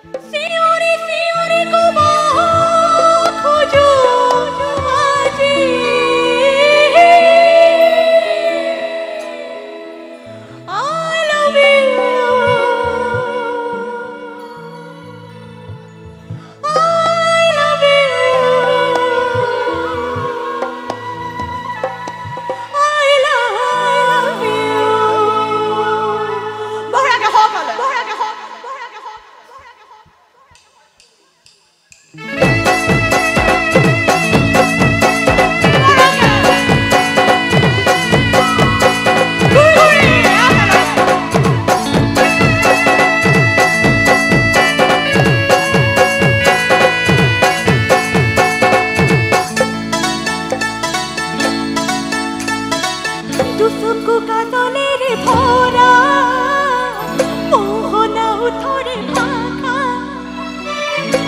सियोरी सियोरी कब खोजो আজি I love you I love you I love you বহৰাকে হকলে বহৰাকে হক বহৰাকে হক বহৰাকে হক দুচকু কাজলেৰে ভৰা মোহনা উঠৰে ভাষা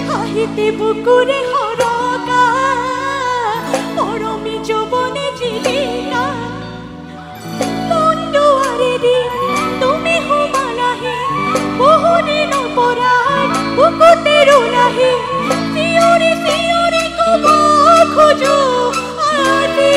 হাঁহিতে বুকুৰে সৰকা মৰমী যৌৱনে জীৱিকা মন দুৱাৰেদি তুমি সোমালাহি বহুদিনৰ পৰা বুকুতে ৰুলাহি চিঞৰি চিঞৰি কব খোজো আজি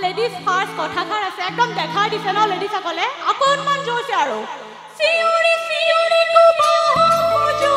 ladies first কথাখাৰ আছে একদম দেখাই দিছে ন লেডিজ সকলে অকণমান জোৰছে আৰু চিঞৰি চিঞৰি কব খোজো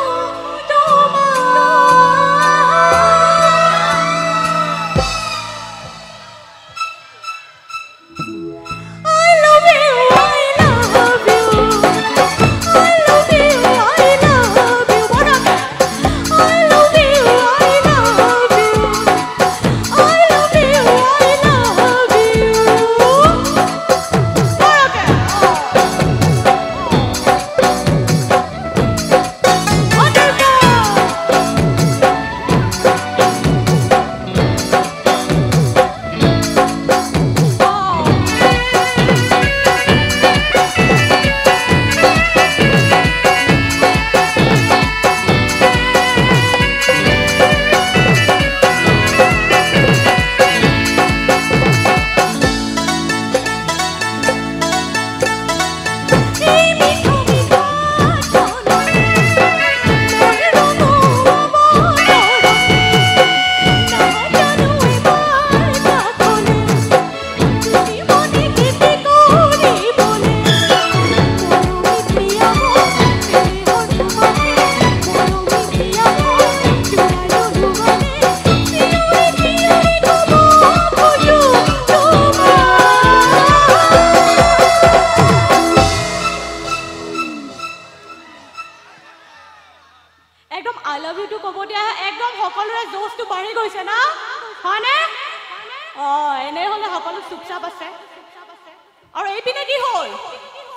আৰু এইপিনে কি হ'ল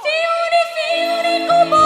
চিঞৰি চিঞৰি ক'ব